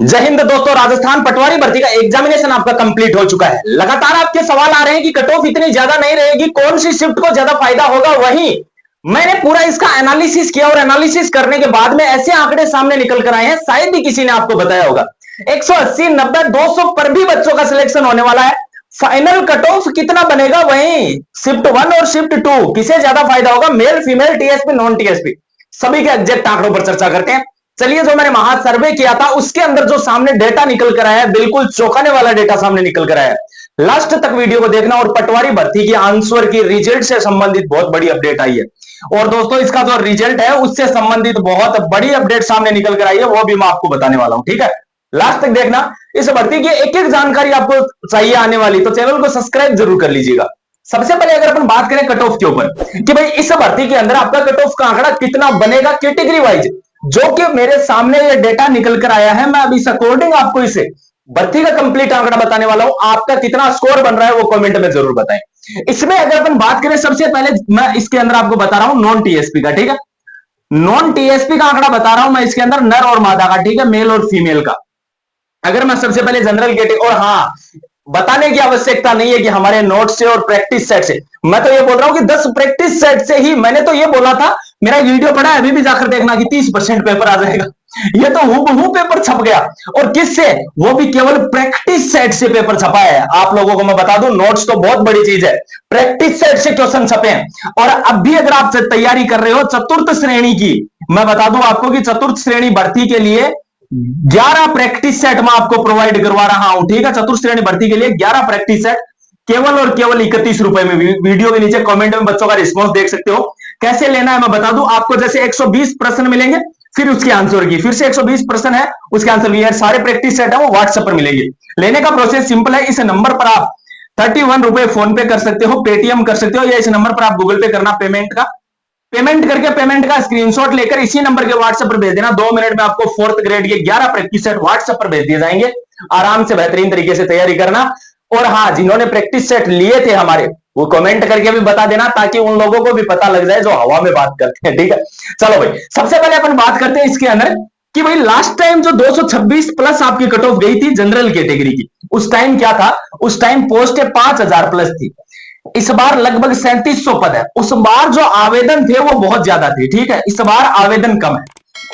जय हिंद दोस्तों। राजस्थान पटवारी भर्ती का एग्जामिनेशन आपका कंप्लीट हो चुका है। लगातार आपके सवाल आ रहे हैं कि कट ऑफ इतनी ज्यादा नहीं रहेगी, कौन सी शिफ्ट को ज्यादा फायदा होगा। वहीं मैंने पूरा इसका एनालिसिस किया और एनालिसिस करने के बाद में ऐसे आंकड़े सामने निकल कर आए हैं, शायद ही किसी ने आपको बताया होगा। 180, 90, 200 पर भी बच्चों का सिलेक्शन होने वाला है। फाइनल कट ऑफ कितना बनेगा, वहीं शिफ्ट 1 और शिफ्ट 2 किसे ज्यादा फायदा होगा, male female TSP non TSP, सभी के एग्जैक्ट आंकड़ों पर चर्चा करते हैं। चलिए, जो मैंने महा सर्वे किया था उसके अंदर जो सामने डेटा निकल कर आया है, बिल्कुल चौंकाने वाला डेटा सामने निकल कर आया है। लास्ट तक वीडियो को देखना और पटवारी भर्ती की आंसर की रिजल्ट से संबंधित बहुत बड़ी अपडेट आई है। और दोस्तों, इसका जो रिजल्ट है उससे संबंधित बहुत बड़ी अपडेट सामने निकल कर आई है, वो भी मैं आपको बताने वाला हूं। ठीक है, लास्ट तक देखना। इस भर्ती की एक एक जानकारी आपको चाहिए आने वाली, तो चैनल को सब्सक्राइब जरूर कर लीजिएगा। सबसे पहले अगर अपन बात करें कट ऑफ के ऊपर कि भाई इस भर्ती के अंदर आपका कट ऑफ का आंकड़ा कितना बनेगा कैटेगरी वाइज, जो कि मेरे सामने ये डेटा निकल कर आया है, मैं अभी इस अकॉर्डिंग आपको इसे भर्ती का कंप्लीट आंकड़ा बताने वाला हूं। आपका कितना स्कोर बन रहा है वो कमेंट में जरूर बताएं। इसमें अगर अपन बात करें, सबसे पहले मैं इसके अंदर आपको बता रहा हूं नॉन टीएसपी का। ठीक है, नॉन टीएसपी का आंकड़ा बता रहा हूं मैं इसके अंदर नर और मादा का। ठीक है, मेल और फीमेल का। अगर मैं सबसे पहले जनरल कैटेगरी, और हाँ, बताने की आवश्यकता नहीं है कि हमारे नोट से और प्रैक्टिस सेट से, मैं तो ये बोल रहा हूं कि 10 प्रैक्टिस सेट से ही, मैंने तो ये बोला था, मेरा वीडियो पड़ा है अभी भी जाकर देखना, कि 30% पेपर आ जाएगा। ये तो हूबहू पेपर छप गया। और किससे, वो भी केवल प्रैक्टिस सेट से पेपर छपा है। आप लोगों को मैं बता दूं, नोट्स तो बहुत बड़ी चीज है, प्रैक्टिस सेट से क्वेश्चन छपे हैं। और अब भी अगर आप तैयारी कर रहे हो चतुर्थ श्रेणी की, मैं बता दूं आपको कि चतुर्थ श्रेणी भर्ती के लिए 11 प्रैक्टिस सेट मैं आपको प्रोवाइड करवा रहा हूं। ठीक है, चतुर्थ श्रेणी भर्ती के लिए 11 प्रैक्टिस सेट केवल और केवल 31 रुपए में। वीडियो के नीचे कमेंट में बच्चों का रिस्पांस देख सकते हो। कैसे लेना है मैं बता दूं आपको। जैसे 120 प्रश्न मिलेंगे, फिर उसके आंसर की, फिर से 120 प्रश्न है, उसके आंसर भी है। सारे प्रैक्टिस सेट है वो व्हाट्सएप पर मिलेंगे। लेने का प्रोसेस सिंपल है। इस नंबर पर आप 31 रुपए फोन पे कर सकते हो, पेटीएम कर सकते हो, या इस नंबर पर आप गूगल पे करना। पेमेंट करके पेमेंट का स्क्रीनशॉट लेकर इसी नंबर के व्हाट्सएप पर भेज देना। 2 मिनट में आपको 4th ग्रेड के 11 प्रैक्टिस सेट व्हाट्सएप पर भेज दिए जाएंगे। आराम से बेहतरीन तरीके से तैयारी करना। और हाँ, जिन्होंने प्रैक्टिस सेट लिए थे हमारे, वो कमेंट करके भी बता देना, ताकि उन लोगों को भी पता लग जाए जो हवा में बात करते हैं। ठीक है, चलो भाई, सबसे पहले अपन बात करते हैं इसके अंदर कि भाई लास्ट टाइम जो 226 प्लस आपकी कट ऑफ गई थी जनरल कैटेगरी की, उस टाइम क्या था, उस टाइम पोस्ट 5000 प्लस थी। इस बार लगभग 3700 पद है। उस बार जो आवेदन थे वो बहुत ज्यादा थे। ठीक है, इस बार आवेदन कम है।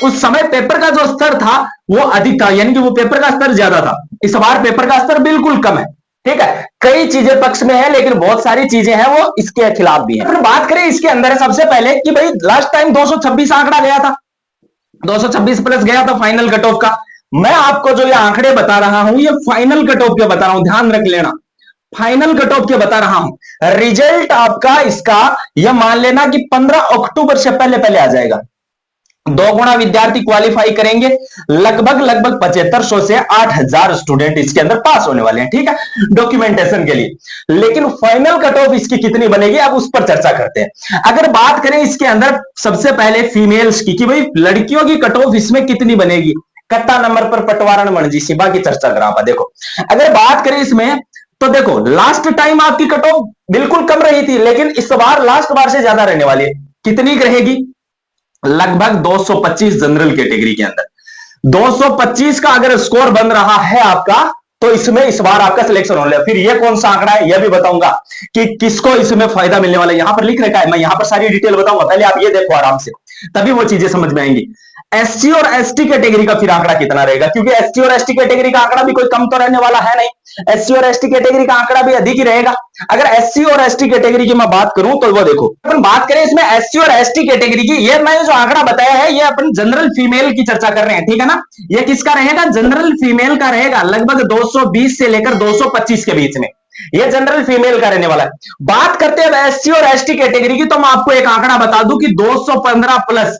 उस समय पेपर का जो स्तर था वो अधिक था, यानी कि वो पेपर का स्तर ज्यादा था। इस बार पेपर का स्तर बिल्कुल कम है। ठीक है, कई चीजें पक्ष में है, लेकिन बहुत सारी चीजें हैं वो इसके खिलाफ भी है। फिर बात करें इसके अंदर सबसे पहले कि भाई लास्ट टाइम 226 आंकड़ा गया था, 226 प्लस गया था फाइनल कट ऑफ का। मैं आपको जो ये आंकड़े बता रहा हूं, ये फाइनल कट ऑफ के बता रहा हूं, ध्यान रख लेना। फाइनल कट ऑफ के बता रहा हूं। रिजल्ट आपका इसका यह मान लेना कि 15 अक्टूबर से पहले पहले आ जाएगा। 2 गुना विद्यार्थी क्वालिफाई करेंगे। लगभग 7500 से 8000 स्टूडेंट इसके अंदर पास होने वाले हैं। ठीक है, डॉक्यूमेंटेशन के लिए। लेकिन फाइनल कट ऑफ इसकी कितनी बनेगी, अब उस पर चर्चा करते हैं। अगर बात करें इसके अंदर सबसे पहले फीमेल्स की, कि भाई लड़कियों की कट ऑफ इसमें कितनी बनेगी, कत्ता नंबर पर पटवारण मणजी सिबा की चर्चा करा। देखो, अगर बात करें इसमें, तो देखो लास्ट टाइम आपकी कट ऑफ बिल्कुल कम रही थी, लेकिन इस बार लास्ट बार से ज्यादा रहने वाली है। कितनी रहेगी, लगभग 225 जनरल कैटेगरी के अंदर। 225 का अगर स्कोर बन रहा है आपका, तो इसमें इस बार आपका सिलेक्शन होने वाला है। फिर ये कौन सा आंकड़ा है, यह भी बताऊंगा कि किसको इसमें फायदा मिलने वाला है। यहां पर लिख रखा है, मैं यहां पर सारी डिटेल बताऊंगा, पहले आप ये देखो आराम से, तभी वो चीजें समझ में आएंगी। एससी और एसटी कैटेगरी का फिर आंकड़ा कितना रहेगा, क्योंकि एससी और एसटी कैटेगरी का आंकड़ा भी कोई कम तो रहने वाला है नहीं। एससी और एसटी कैटेगरी का आंकड़ा भी अधिक ही रहेगा। अगर एससी और एसटी कैटेगरी की मैं बात करूं, तो वो देखो, अपन बात करें इसमें एससी और एसटी कैटेगरी की, ये मैंने जो आंकड़ा बताया है, ये अपन जनरल फीमेल की चर्चा कर रहे हैं। ठीक है ना, ये किसका रहेगा, जनरल फीमेल का रहेगा। लगभग 220 से लेकर 225 के बीच में ये जनरल फीमेल का रहने वाला है। बात करते हैं एससी और एसटी कैटेगरी की, तो मैं आपको एक आंकड़ा बता दूं कि 215 प्लस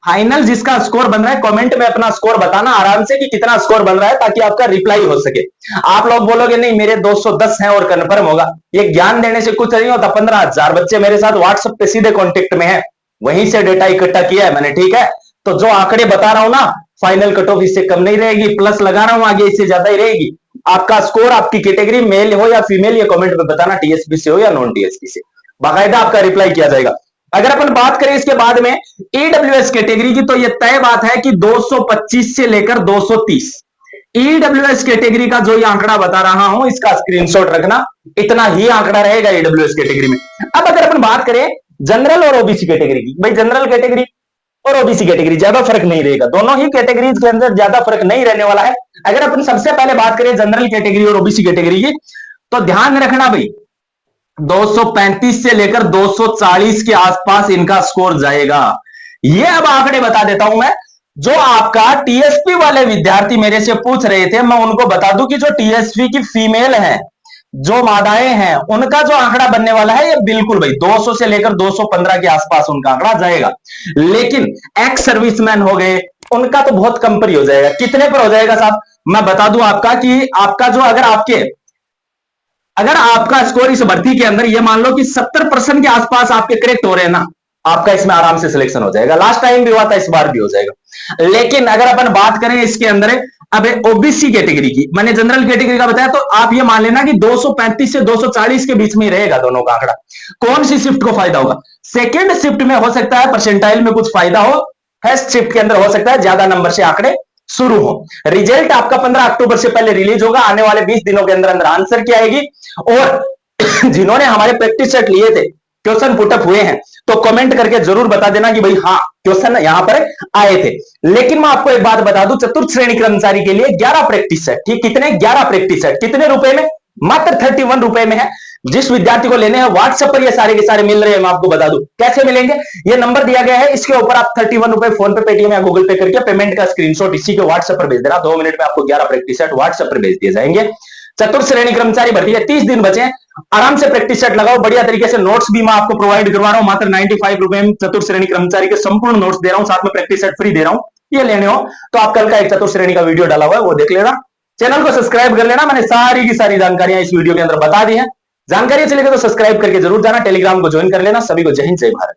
फाइनल जिसका स्कोर बन रहा है। कमेंट में अपना स्कोर बताना आराम से कि कितना स्कोर बन रहा है, ताकि आपका रिप्लाई हो सके। आप लोग बोलोगे नहीं मेरे 210 हैं और कन्फर्म होगा, ये ज्ञान देने से कुछ नहीं होता। 15,000 बच्चे मेरे साथ व्हाट्सएप पे सीधे कांटेक्ट में है, वहीं से डेटा इकट्ठा किया है मैंने। ठीक है, तो जो आंकड़े बता रहा हूं ना, फाइनल कट ऑफ इससे कम नहीं रहेगी, प्लस लगा रहा हूं आगे, इससे ज्यादा ही रहेगी। आपका स्कोर, आपकी कैटेगरी मेल हो या फीमेल, ये कमेंट में बताना, टीएसपी से हो या नॉन टीएसपी से, बाकायदा आपका रिप्लाई किया जाएगा। अगर अपन बात करें इसके बाद में ईडब्ल्यूएस कैटेगरी की, तो यह तय बात है कि 225 से लेकर 230 ईडब्ल्यूएस कैटेगरी का जो ये आंकड़ा बता रहा हूं, इसका स्क्रीनशॉट रखना, इतना ही आंकड़ा रहेगा ईडब्ल्यूएस कैटेगरी में। अब अगर अपन बात करें जनरल और ओबीसी कैटेगरी की, भाई जनरल कैटेगरी और ओबीसी कैटेगरी ज्यादा फर्क नहीं रहेगा, दोनों ही कैटेगरीज के अंदर ज्यादा फर्क नहीं रहने वाला है। अगर अपन सबसे पहले बात करें जनरल कैटेगरी और ओबीसी कैटेगरी की, तो ध्यान रखना भाई 235 से लेकर 240 के आसपास इनका स्कोर जाएगा। ये अब आंकड़े बता देता हूं मैं, जो आपका टीएसपी वाले विद्यार्थी मेरे से पूछ रहे थे, मैं उनको बता दूं कि जो टीएसपी की फीमेल है, जो मादाएं हैं, उनका जो आंकड़ा बनने वाला है ये बिल्कुल भाई 200 से लेकर 215 के आसपास उनका आंकड़ा जाएगा। लेकिन एक्स सर्विसमैन हो गए, उनका तो बहुत कम पर ही हो जाएगा। कितने पर हो जाएगा साहब, मैं बता दूं आपका कि आपका जो अगर आपका स्कोर इस भर्ती के अंदर ये मान लो कि 70% के आसपास आपके करेक्ट हो रहे हैं ना, आपका इसमें आराम से सिलेक्शन हो जाएगा। लास्ट टाइम भी हुआ था, इस बार भी हो जाएगा। लेकिन अगर अपन बात करें इसके अंदर अब ओबीसी कैटेगरी की, मैंने जनरल कैटेगरी का बताया, तो आप ये मान लेना कि 235 से 240 के बीच में ही रहेगा दोनों का आंकड़ा। कौन सी शिफ्ट को फायदा होगा, सेकेंड शिफ्ट में हो सकता है परसेंटाइल में कुछ फायदा हो, फर्स्ट शिफ्ट के अंदर हो सकता है ज्यादा नंबर से आंकड़े शुरू हो। रिजल्ट आपका 15 अक्टूबर से पहले रिलीज होगा, आने वाले 20 दिनों के अंदर अंदर आंसर की आएगी। और जिन्होंने हमारे प्रैक्टिस सेट लिए थे, क्वेश्चन पुटअप हुए हैं, तो कमेंट करके जरूर बता देना कि भाई हाँ क्वेश्चन यहां पर आए थे। लेकिन मैं आपको एक बात बता दूं, चतुर्थ श्रेणी कर्मचारी के लिए 11 प्रैक्टिस सेट, ठीक कितने 11 प्रैक्टिस सेट, कितने रुपए में, मात्र 31 रुपए में है। जिस विद्यार्थी को लेने हैं व्हाट्सएप पर ये सारे के सारे मिल रहे हैं, मैं आपको बता दूं कैसे मिलेंगे। ये नंबर दिया गया है, इसके ऊपर आप 31 रुपए फोन पे, पेटीएम या गूगल पे करके पेमेंट का स्क्रीनशॉट इसी के व्हाट्सएप पर भेज देना। 2 मिनट में आपको 11 प्रैक्टिस सेट व्हाट्सएप पर भेज दिए जाएंगे। चतुर्थ श्रेणी कर्मचारी भर्ती है, 30 दिन बचे, आराम से प्रैक्टिस सेट लगाओ, बढ़िया तरीके से। नोट्स भी मैं आपको प्रोवाइड करवा रहा हूं, मात्र 95 रुपए में चतुर्थ श्रेणी कर्मचारी के संपूर्ण नोट्स दे रहा हूं, साथ में प्रैक्टिस सेट फ्री दे रहा हूं। ये लेने हो तो आप कल का एक चतुर्थ श्रेणी का वीडियो डाला हुआ है, वो देख लेना। चैनल को सब्सक्राइब कर लेना, मैंने सारी की सारी जानकारियां इस वीडियो के अंदर बता दी है। जानकारी चलेगी तो सब्सक्राइब करके जरूर जाना, टेलीग्राम को ज्वाइन कर लेना। सभी को जय हिंद, जय भारत।